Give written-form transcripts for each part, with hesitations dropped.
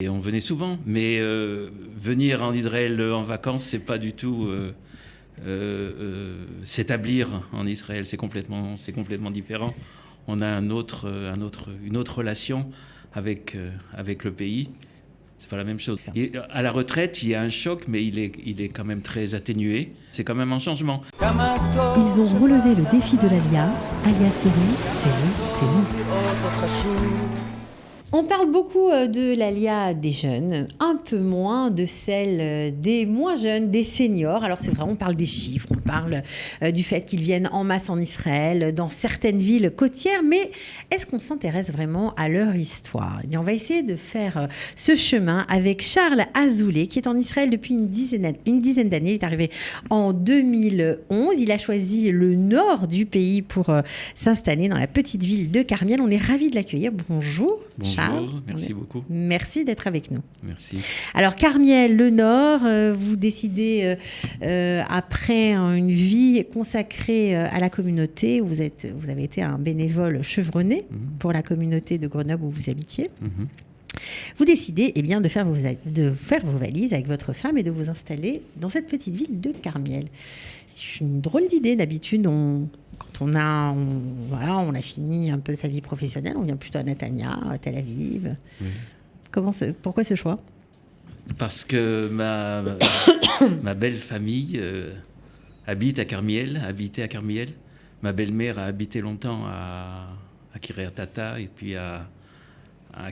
Et on venait souvent, mais venir en Israël en vacances, c'est pas du tout s'établir en Israël, c'est complètement différent. On a une autre relation avec le pays. C'est pas la même chose. Et à la retraite, il y a un choc, mais il est quand même très atténué. C'est quand même un changement. Ils ont relevé le défi de l'Alia. Alia Story, c'est vous, c'est nous. On parle beaucoup de l'Alia des jeunes, un peu moins de celle des moins jeunes, des seniors. Alors c'est vrai, on parle des chiffres, on parle du fait qu'ils viennent en masse en Israël, dans certaines villes côtières, mais est-ce qu'on s'intéresse vraiment à leur histoire ? Et on va essayer de faire ce chemin avec Charles Azoulay, qui est en Israël depuis une dizaine d'années. Il est arrivé en 2011. Il a choisi le nord du pays pour s'installer dans la petite ville de Carmiel. On est ravis de l'accueillir. Bonjour. Bonjour, merci beaucoup. Merci d'être avec nous. Merci. Alors Carmiel, le Nord, vous décidez, après une vie consacrée à la communauté, vous avez été un bénévole chevronné pour la communauté de Grenoble où vous habitiez. Vous décidez de faire vos valises avec votre femme et de vous installer dans cette petite ville de Carmiel. C'est une drôle d'idée. D'habitude, quand on a fini un peu sa vie professionnelle, on vient plutôt à Netanya, à Tel Aviv. Oui. Pourquoi ce choix ? Parce que ma belle famille habitait à Carmiel. Ma belle-mère a habité longtemps à Kiryat Ata et puis à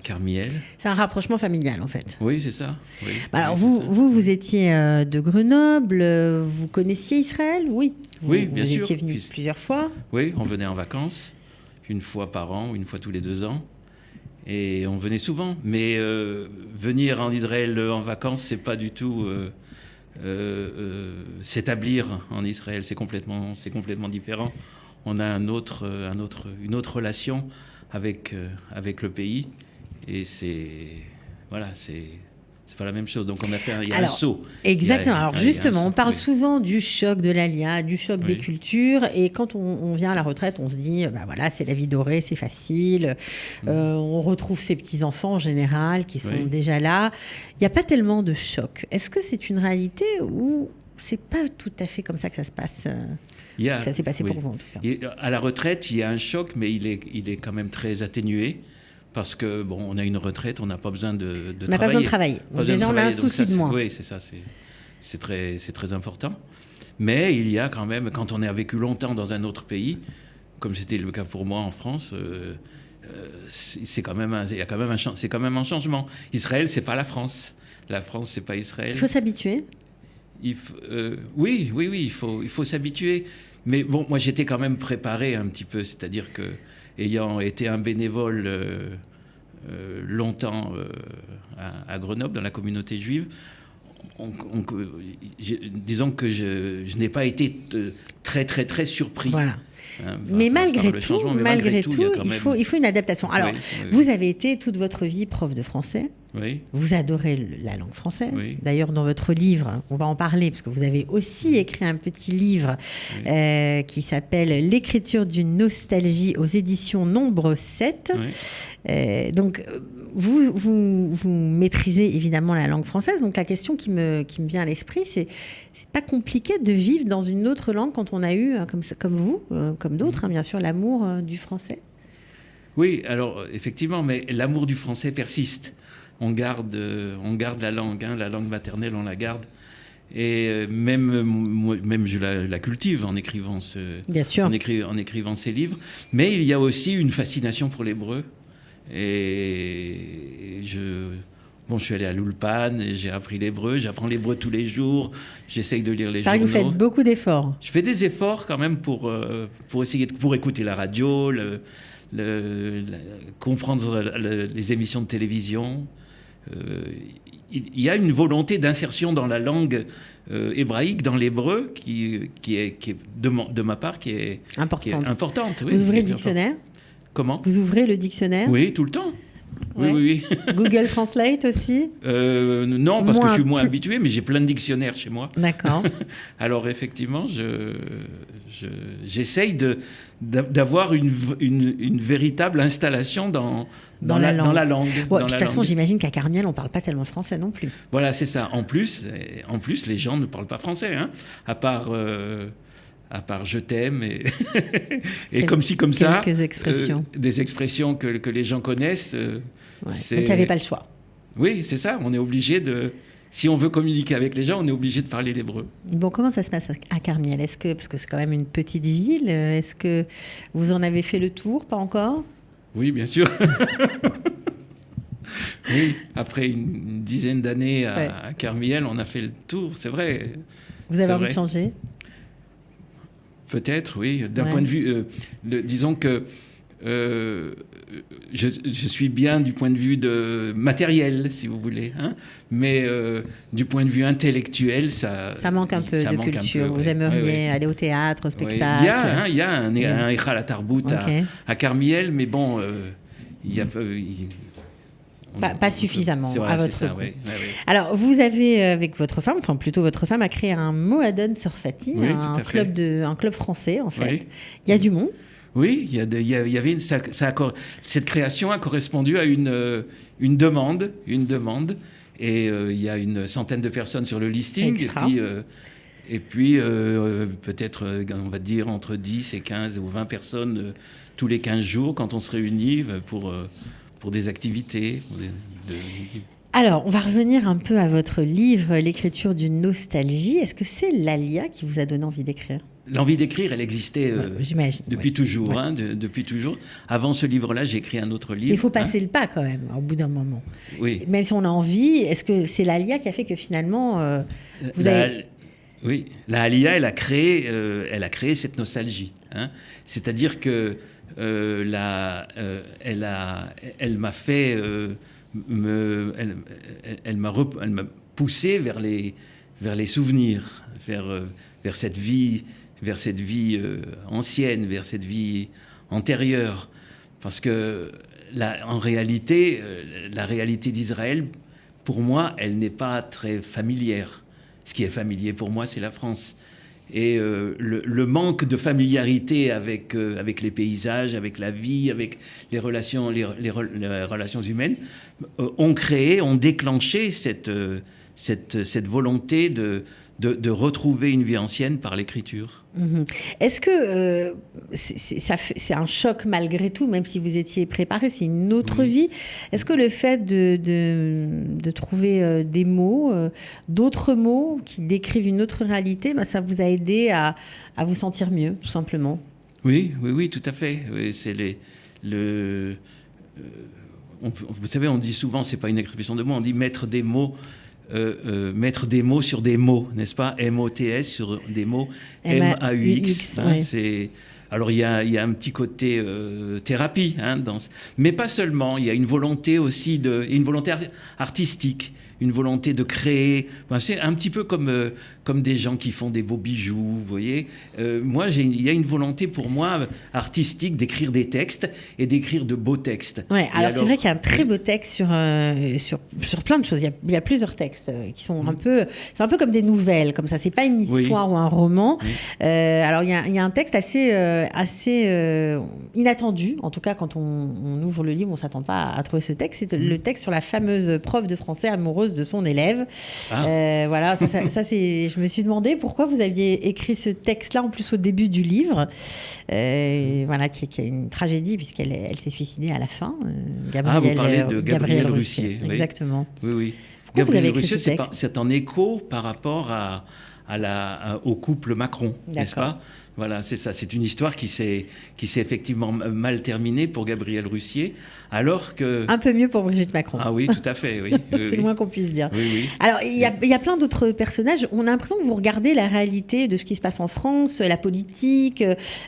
Carmiel. C'est un rapprochement familial, en fait. Oui, c'est ça. Oui. Alors, vous étiez de Grenoble, vous connaissiez Israël ? Oui. Oui, bien sûr. Vous étiez venu plusieurs fois ? Oui, on venait en vacances, une fois par an, une fois tous les 2 ans. Et on venait souvent. Mais venir en Israël en vacances, c'est pas du tout s'établir en Israël, c'est complètement différent. On a une autre relation avec le pays. Et c'est pas la même chose. Donc on a fait un saut. Exactement. Alors justement, on parle souvent du choc de l'Alia, du choc des cultures. Et quand on vient à la retraite, on se dit, c'est la vie dorée, c'est facile. On retrouve ses petits-enfants en général qui sont déjà là. Il n'y a pas tellement de choc. Est-ce que c'est une réalité ou c'est pas tout à fait comme ça que ça se passe ça s'est passé pour vous en tout cas. Et à la retraite, il y a un choc, mais il est quand même très atténué. Parce que, on a une retraite, on n'a pas besoin de travailler. On n'a pas besoin de travailler. Donc déjà, on a un souci de moins. Oui, c'est ça, c'est très important. Mais il y a quand même, quand on a vécu longtemps dans un autre pays, comme c'était le cas pour moi en France, c'est quand même un changement. Israël, c'est pas la France. La France, c'est pas Israël. Il faut s'habituer. Oui, il faut s'habituer. Mais moi, j'étais quand même préparé un petit peu, c'est-à-dire que ayant été un bénévole longtemps à Grenoble, dans la communauté juive, disons que je n'ai pas été très, très, très surpris. Voilà. Mais malgré tout, il faut une adaptation. Alors, vous avez été toute votre vie prof de français. Oui. Vous adorez la langue française. Oui. D'ailleurs, dans votre livre, on va en parler, parce que vous avez aussi écrit un petit livre qui s'appelle « L'écriture d'une nostalgie » aux éditions Nombre 7. Oui. Donc, vous maîtrisez évidemment la langue française. Donc, la question qui me vient à l'esprit, c'est pas compliqué de vivre dans une autre langue quand on a eu, comme vous, comme d'autres, bien sûr, l'amour du français ? Oui, alors effectivement, mais l'amour du français persiste. On garde la langue, la langue maternelle, on la garde. Et même je la cultive en écrivant en écrivant ces livres. Mais il y a aussi une fascination pour l'hébreu. Et je suis allé à l'Ulpan, j'ai appris l'hébreu, j'apprends l'hébreu tous les jours, j'essaye de lire les journaux. Vous faites beaucoup d'efforts. Je fais des efforts quand même pour essayer pour écouter la radio, comprendre les émissions de télévision. Il y a une volonté d'insertion dans la langue hébraïque, dans l'hébreu, qui est de ma part, qui est importante. Oui, vous ouvrez le dictionnaire ? Comment ? Vous ouvrez le dictionnaire ? Oui, tout le temps. Oui, Ouais. oui, oui. Google Translate aussi? Non, parce que je suis moins Plus- habitué, mais j'ai plein de dictionnaires chez moi. D'accord. Alors effectivement, j'essaye d'avoir une véritable installation Dans la langue. dans la langue. Bon, dans de toute la façon, langue. j'imagine qu'à Carmiel, on parle pas tellement français non plus. Voilà, c'est ça. En plus, les gens ne parlent pas français, hein, à part je t'aime et comme ci, comme ça. Quelques expressions. Des expressions que les gens connaissent. Ouais. Donc, il n'y avait pas le choix. Oui, c'est ça. On est obligé de... Si on veut communiquer avec les gens, on est obligé de parler l'hébreu. Bon, comment ça se passe à Carmiel? Parce que c'est quand même une petite ville, est-ce que vous en avez fait le tour? Pas encore? Oui, bien sûr. Oui, après une dizaine d'années à Carmiel, on a fait le tour, c'est vrai. Vous avez C'est envie vrai. de changer? Peut-être, oui. D'un Ouais. point de vue... disons que je suis bien du point de vue matériel, si vous voulez. Hein, mais du point de vue intellectuel, ça manque un peu ça de manque un culture. peu, Vous ouais. aimeriez Ouais, ouais. aller au théâtre, au Ouais. spectacle? Il y a un Eichal Tarbout Ok. à Carmiel, mais bon, il y a... Pas suffisamment c'est à c'est votre ça, goût. ouais, ouais, ouais. Alors, vous avez, avec votre femme, enfin plutôt votre femme, a créé un Moadon Surfati, Oui, un tout à fait. club français, en fait. Oui. Il y a du monde. Oui, il y avait cette création a correspondu à une demande, et il y a une centaine de personnes sur le listing, Extra. et puis peut-être, on va dire, entre 10 et 15 ou 20 personnes tous les 15 jours quand on se réunit pour des activités. Alors, on va revenir un peu à votre livre, L'écriture d'une nostalgie. Est-ce que c'est l'Alia qui vous a donné envie d'écrire? L'envie d'écrire, elle existait J'imagine. depuis ouais. toujours. Ouais. Hein, depuis toujours. Avant ce livre-là, j'ai écrit un autre livre. Il faut hein. passer le pas quand même, au bout d'un moment. Oui. Même si on a envie, est-ce que c'est l'Alia qui a fait que finalement, vous La- avez... Oui, la Alia, elle a créé cette nostalgie. Hein. C'est-à-dire que elle m'a fait, elle m'a poussé vers les souvenirs, vers cette vie ancienne, vers cette vie antérieure, parce que en réalité, la réalité d'Israël, pour moi, elle n'est pas très familière. Ce qui est familier pour moi, c'est la France. Et le manque de familiarité avec les paysages, avec la vie, avec les relations humaines, ont déclenché cette volonté de retrouver une vie ancienne par l'écriture. Est-ce que c'est un choc malgré tout, même si vous étiez préparé, c'est une autre vie? Est-ce que le fait de trouver des mots, d'autres mots qui décrivent une autre réalité, ça vous a aidé à vous sentir mieux, tout simplement? Oui, tout à fait. Oui, c'est vous savez, on dit souvent, c'est pas une expression de mots, on dit mettre des mots sur des mots, n'est-ce pas? MOTS sur des mots MAUX. Hein, ouais. Alors il y a un petit côté thérapie, hein, mais pas seulement. Il y a une volonté aussi une volonté artistique, une volonté de créer. C'est un petit peu comme des gens qui font des beaux bijoux, vous voyez. Moi, il y a une volonté pour moi artistique d'écrire des textes et d'écrire de beaux textes. Ouais, alors c'est vrai qu'il y a un très beau texte sur plein de choses. Il y a plusieurs textes qui sont c'est un peu comme des nouvelles, comme ça. C'est pas une histoire ou un roman. Alors il y a un texte assez inattendu. En tout cas, quand on ouvre le livre, on s'attend pas à trouver ce texte. C'est le texte sur la fameuse prof de français amoureuse de son élève. Voilà, ça c'est. Je me suis demandé pourquoi vous aviez écrit ce texte-là, en plus au début du livre, voilà, qui est une tragédie puisqu'elle s'est suicidée à la fin. Vous parlez de Gabriel Russier. Exactement. Oui. Pourquoi vous avez Gabriel écrit Russier, ce texte? c'est en écho par rapport au couple Macron, n'est-ce pas? Voilà, c'est ça. C'est une histoire qui s'est effectivement mal terminée pour Gabriel Russier, alors que... Un peu mieux pour Brigitte Macron. Ah oui, tout à fait, oui. C'est le moins qu'on puisse dire. Oui. Alors, il y a plein d'autres personnages. On a l'impression que vous regardez la réalité de ce qui se passe en France, la politique,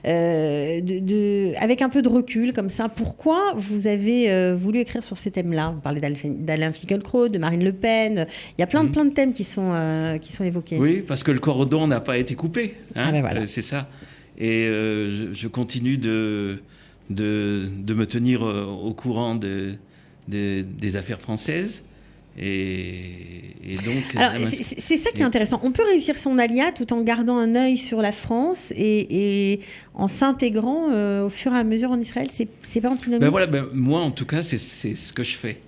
avec un peu de recul, comme ça. Pourquoi vous avez voulu écrire sur ces thèmes-là? Vous parlez d'Alain Finkielkraut, de Marine Le Pen. Il y a plein de thèmes qui sont évoqués. Oui, parce que le cordon n'a pas été coupé. Hein, voilà. c'est ça. Et je continue de me tenir au courant des affaires françaises. Et donc, alors, c'est ça qui est intéressant. On peut réussir son alia tout en gardant un œil sur la France et en s'intégrant au fur et à mesure en Israël. C'est pas antinomique. Moi, en tout cas, c'est ce que je fais.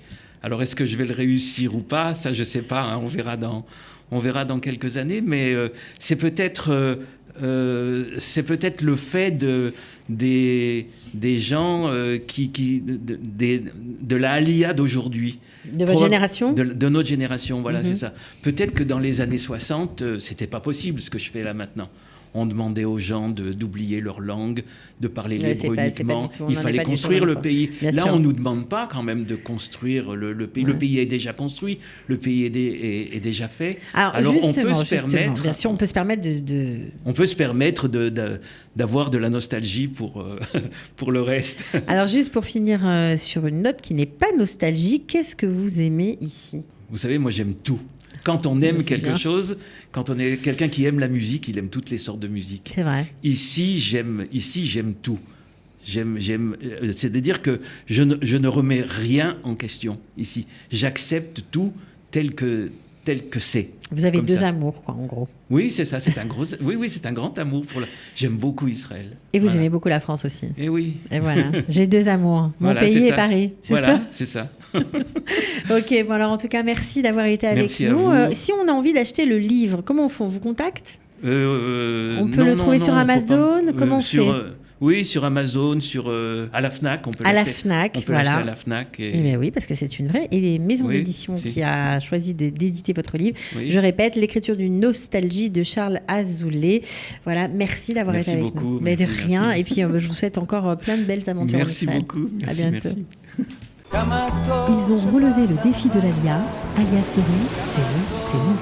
Alors, est-ce que je vais le réussir ou pas? Ça, je sais pas. Hein, on verra dans quelques années. Mais c'est peut-être le fait des gens de la Aliyah d'aujourd'hui. De votre génération? De notre génération, voilà, c'est ça. Peut-être que dans les années 60, c'était pas possible ce que je fais là maintenant. On demandait aux gens d'oublier leur langue, de parler l'hébreu uniquement. Il fallait construire le pays. Là, on ne nous demande pas quand même de construire le pays. Ouais. Le pays est déjà construit, le pays est déjà fait. Alors on peut se permettre... Bien sûr, on peut se permettre On peut se permettre d'avoir de la nostalgie pour le reste. Alors juste pour finir sur une note qui n'est pas nostalgique, qu'est-ce que vous aimez ici? Vous savez, moi j'aime tout. Quand on aime quelque chose, quand on est quelqu'un qui aime la musique, il aime toutes les sortes de musique. C'est vrai. Ici, j'aime tout. C'est-à-dire que je ne remets rien en question ici. J'accepte tout tel que c'est. Vous avez deux amours, quoi, en gros. Oui, c'est ça. C'est un grand amour. J'aime beaucoup Israël. Et vous aimez beaucoup la France aussi. Et oui. Et voilà. J'ai deux amours. Mon pays et Paris. C'est ça. Ok. Bon, alors en tout cas, merci d'avoir été avec nous. Si on a envie d'acheter le livre, comment on fait? On vous contacte? On peut le trouver sur Amazon. Comment on fait? Oui, sur Amazon, à la Fnac, on peut l'acheter. À la Fnac, on peut l'acheter à la Fnac. Et oui, parce que c'est une vraie. Et les maisons d'édition qui a choisi d'éditer votre livre. Oui. Je répète, L'écriture d'une nostalgie de Charles Azoulay. Voilà, merci d'avoir été avec nous. Mais de rien. Merci. Et puis, je vous souhaite encore plein de belles aventures. Merci beaucoup. Merci, à bientôt. Ils ont relevé le défi de l'Alia. Alia Story, c'est vous, c'est nous.